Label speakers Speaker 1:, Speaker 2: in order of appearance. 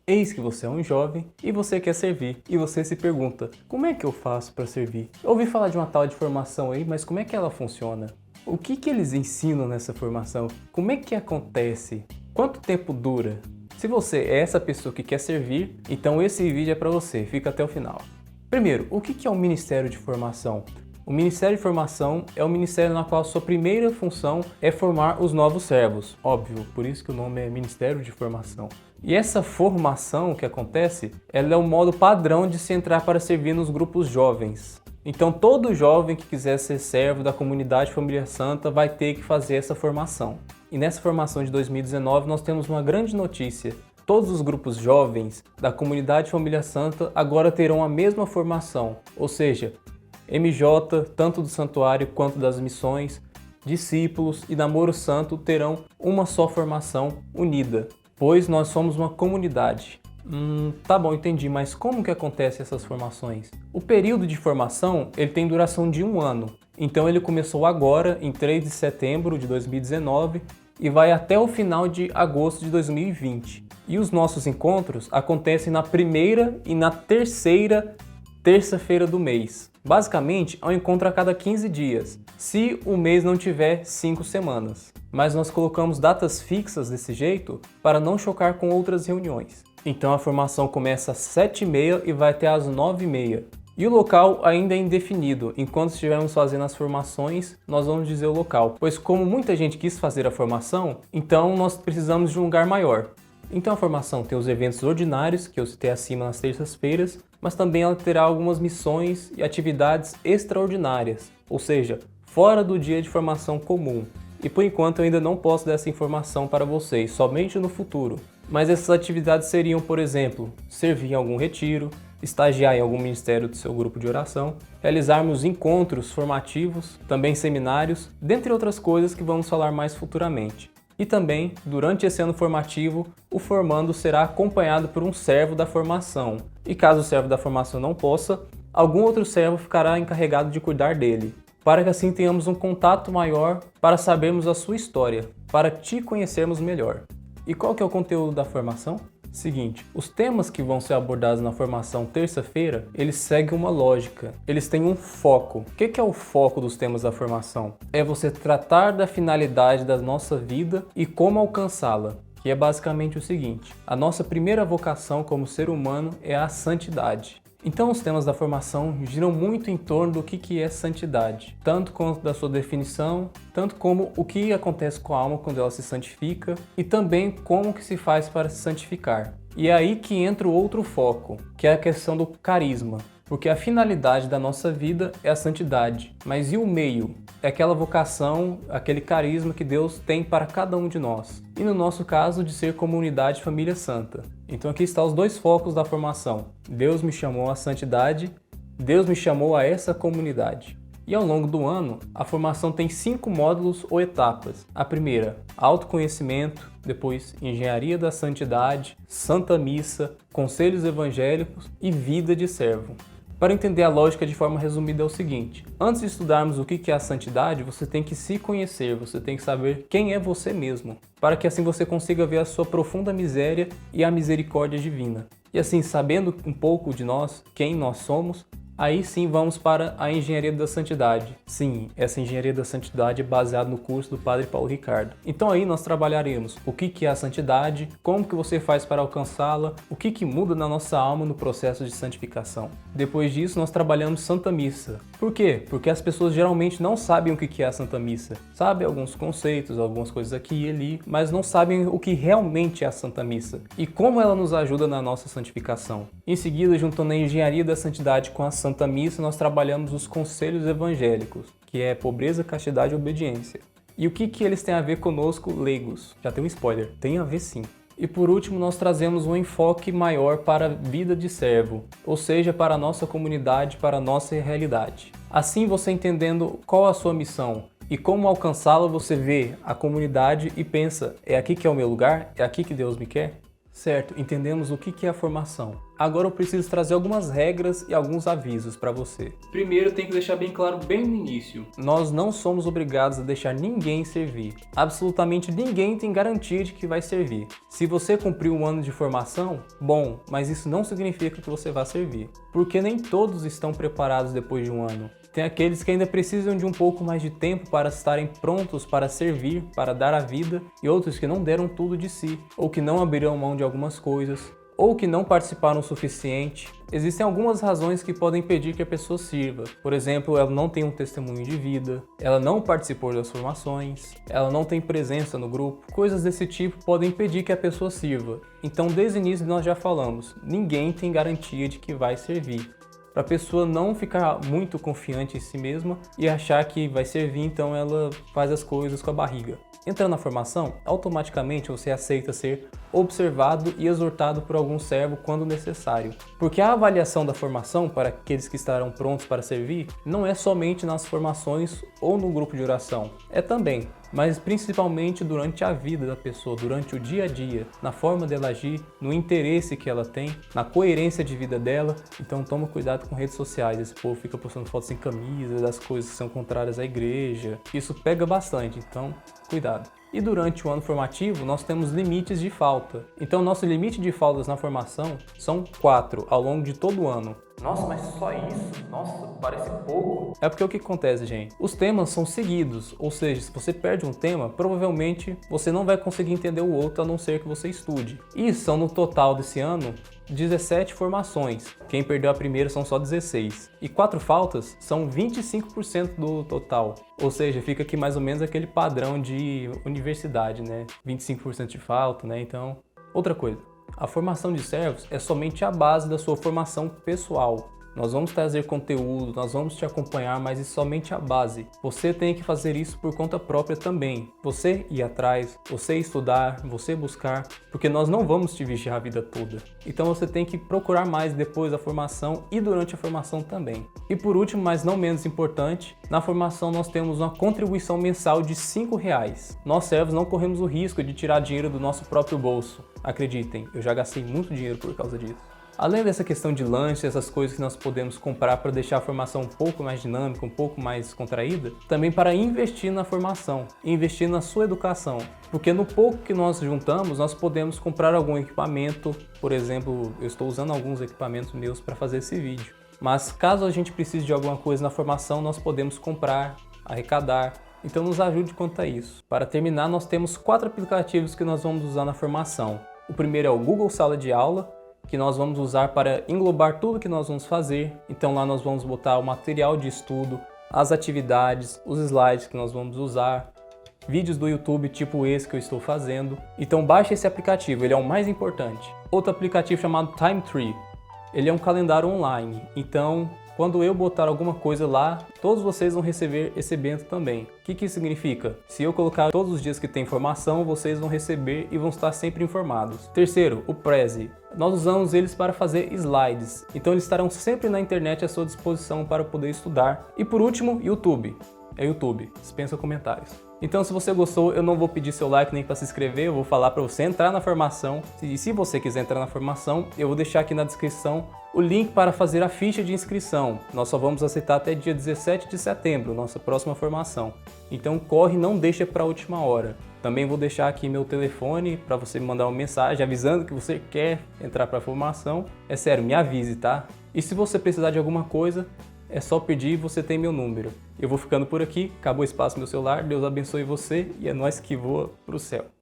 Speaker 1: Eis que você é um jovem e você quer servir. E você se pergunta, como é que eu faço para servir? Eu ouvi falar de uma tal de formação aí, mas como é que ela funciona? O que eles ensinam nessa formação? Como é que acontece? Quanto tempo dura? Se você é essa pessoa que quer servir, então esse vídeo é para você, fica até o final. Primeiro, o que é o Ministério de Formação? O Ministério de Formação é o ministério na qual a sua primeira função é formar os novos servos. Óbvio, por isso que o nome é Ministério de Formação. E essa formação que acontece, ela é o modo padrão de se entrar para servir nos grupos jovens. Então todo jovem que quiser ser servo da comunidade Família Santa vai ter que fazer essa formação. E nessa formação de 2019 nós temos uma grande notícia. Todos os grupos jovens da comunidade Família Santa agora terão a mesma formação, ou seja, MJ, tanto do santuário quanto das missões, discípulos e namoro santo terão uma só formação unida, pois nós somos uma comunidade. Tá bom, entendi, mas como que acontecem essas formações? O período de formação ele tem duração de 1 ano, então ele começou agora, em 3 de setembro de 2019 e vai até o final de agosto de 2020. E os nossos encontros acontecem na primeira e na terceira terça-feira do mês. Basicamente, é um encontro a cada 15 dias, se o mês não tiver 5 semanas. Mas nós colocamos datas fixas desse jeito para não chocar com outras reuniões. Então a formação começa às 7h30 e vai até às 9h30. E o local ainda é indefinido. Enquanto estivermos fazendo as formações, nós vamos dizer o local. Pois como muita gente quis fazer a formação, então nós precisamos de um lugar maior. Então a formação tem os eventos ordinários, que eu citei acima nas terças-feiras, mas também ela terá algumas missões e atividades extraordinárias, ou seja, fora do dia de formação comum. E por enquanto eu ainda não posso dar essa informação para vocês, somente no futuro. Mas essas atividades seriam, por exemplo, servir em algum retiro, estagiar em algum ministério do seu grupo de oração, realizarmos encontros formativos, também seminários, dentre outras coisas que vamos falar mais futuramente. E também, durante esse ano formativo, o formando será acompanhado por um servo da formação. E caso o servo da formação não possa, algum outro servo ficará encarregado de cuidar dele, para que assim tenhamos um contato maior para sabermos a sua história, para te conhecermos melhor. E qual que é o conteúdo da formação? Seguinte, os temas que vão ser abordados na formação terça-feira, eles seguem uma lógica, eles têm um foco. O que é o foco dos temas da formação? É você tratar da finalidade da nossa vida e como alcançá-la, que é basicamente o seguinte, a nossa primeira vocação como ser humano é a santidade. Então os temas da formação giram muito em torno do que é santidade, tanto quanto da sua definição, tanto como o que acontece com a alma quando ela se santifica e também como que se faz para se santificar. E é aí que entra o outro foco, que é a questão do carisma, porque a finalidade da nossa vida é a santidade, mas e o meio? É aquela vocação, aquele carisma que Deus tem para cada um de nós. E no nosso caso, de ser comunidade Família Santa. Então aqui estão os dois focos da formação. Deus me chamou à santidade, Deus me chamou a essa comunidade. E ao longo do ano, a formação tem 5 módulos ou etapas. A primeira, autoconhecimento, depois engenharia da santidade, Santa Missa, conselhos evangélicos e vida de servo. Para entender a lógica de forma resumida é o seguinte, antes de estudarmos o que é a santidade, você tem que se conhecer, você tem que saber quem é você mesmo, para que assim você consiga ver a sua profunda miséria e a misericórdia divina. E assim, sabendo um pouco de nós, quem nós somos, aí sim vamos para a engenharia da santidade. Sim, essa engenharia da santidade é baseada no curso do Padre Paulo Ricardo. Então aí nós trabalharemos o que é a santidade, como que você faz para alcançá-la, o que muda na nossa alma no processo de santificação. Depois disso nós trabalhamos Santa Missa. Por quê? Porque as pessoas geralmente não sabem o que é a Santa Missa. Sabem alguns conceitos, algumas coisas aqui e ali, mas não sabem o que realmente é a Santa Missa e como ela nos ajuda na nossa santificação. Em seguida, juntando a engenharia da santidade com a Santa Missa, nós trabalhamos os conselhos evangélicos, que é pobreza, castidade e obediência. E o que eles têm a ver conosco, leigos? Já tem um spoiler, tem a ver sim. E por último, nós trazemos um enfoque maior para a vida de servo, ou seja, para a nossa comunidade, para a nossa realidade. Assim, você entendendo qual a sua missão e como alcançá-la, você vê a comunidade e pensa, é aqui que é o meu lugar? É aqui que Deus me quer? Certo, entendemos o que é a formação. Agora eu preciso trazer algumas regras e alguns avisos para você. Primeiro, tem que deixar bem claro bem no início. Nós não somos obrigados a deixar ninguém servir. Absolutamente ninguém tem garantia de que vai servir. Se você cumpriu um ano de formação, bom, mas isso não significa que você vai servir. Porque nem todos estão preparados depois de um ano. Tem aqueles que ainda precisam de um pouco mais de tempo para estarem prontos para servir, para dar a vida, e outros que não deram tudo de si, ou que não abriram mão de algumas coisas, ou que não participaram o suficiente. Existem algumas razões que podem impedir que a pessoa sirva. Por exemplo, ela não tem um testemunho de vida, ela não participou das formações, ela não tem presença no grupo. Coisas desse tipo podem impedir que a pessoa sirva. Então, desde o início nós já falamos, ninguém tem garantia de que vai servir. Para a pessoa não ficar muito confiante em si mesma e achar que vai servir, então ela faz as coisas com a barriga. Entrando na formação, automaticamente você aceita ser observado e exortado por algum servo quando necessário. Porque a avaliação da formação para aqueles que estarão prontos para servir não é somente nas formações ou no grupo de oração, é também, mas principalmente durante a vida da pessoa, durante o dia a dia, na forma dela agir, no interesse que ela tem, na coerência de vida dela. Então toma cuidado com redes sociais, esse povo fica postando fotos sem camisa, das coisas que são contrárias à igreja, isso pega bastante, então cuidado. E durante o ano formativo, nós temos limites de falta. Então, nosso limite de faltas na formação são 4 ao longo de todo o ano. Nossa, mas só isso? Nossa, parece pouco. É porque o que acontece, gente? Os temas são seguidos, ou seja, se você perde um tema, provavelmente você não vai conseguir entender o outro a não ser que você estude. E são no total desse ano 17 formações. Quem perdeu a primeira são só 16. E 4 faltas são 25% do total. Ou seja, fica aqui mais ou menos aquele padrão de universidade, né? 25% de falta, né? Então, outra coisa. A formação de servos é somente a base da sua formação pessoal. Nós vamos trazer conteúdo, nós vamos te acompanhar, mas isso é somente a base. Você tem que fazer isso por conta própria também. Você ir atrás, você estudar, você buscar, porque nós não vamos te vigiar a vida toda. Então você tem que procurar mais depois da formação e durante a formação também. E por último, mas não menos importante, na formação nós temos uma contribuição mensal de R$5. Nós servos não corremos o risco de tirar dinheiro do nosso próprio bolso. Acreditem, eu já gastei muito dinheiro por causa disso. Além dessa questão de lanche, essas coisas que nós podemos comprar para deixar a formação um pouco mais dinâmica, um pouco mais contraída, também para investir na formação, investir na sua educação. Porque no pouco que nós juntamos, nós podemos comprar algum equipamento. Por exemplo, eu estou usando alguns equipamentos meus para fazer esse vídeo. Mas caso a gente precise de alguma coisa na formação, nós podemos comprar, arrecadar. Então nos ajude quanto a isso. Para terminar, nós temos 4 aplicativos que nós vamos usar na formação. O primeiro é o Google Sala de Aula, que nós vamos usar para englobar tudo que nós vamos fazer. Então lá nós vamos botar o material de estudo, as atividades, os slides que nós vamos usar, vídeos do YouTube tipo esse que eu estou fazendo. Então baixe esse aplicativo, ele é o mais importante. Outro aplicativo chamado TimeTree, ele é um calendário online. Então quando eu botar alguma coisa lá, todos vocês vão receber esse bento também. O que isso significa? Se eu colocar todos os dias que tem informação, vocês vão receber e vão estar sempre informados. Terceiro, o Prezi. Nós usamos eles para fazer slides, então eles estarão sempre na internet à sua disposição para poder estudar. E por último, YouTube. É YouTube, dispensa comentários. Então se você gostou, eu não vou pedir seu like nem para se inscrever, eu vou falar para você entrar na formação. E se você quiser entrar na formação, eu vou deixar aqui na descrição o link para fazer a ficha de inscrição. Nós só vamos aceitar até dia 17 de setembro, nossa próxima formação. Então corre, não deixa para a última hora. Também vou deixar aqui meu telefone para você me mandar uma mensagem avisando que você quer entrar para a formação. É sério, me avise, tá? E se você precisar de alguma coisa, é só pedir, você tem meu número. Eu vou ficando por aqui, acabou o espaço no meu celular, Deus abençoe você e é nós que voa pro céu.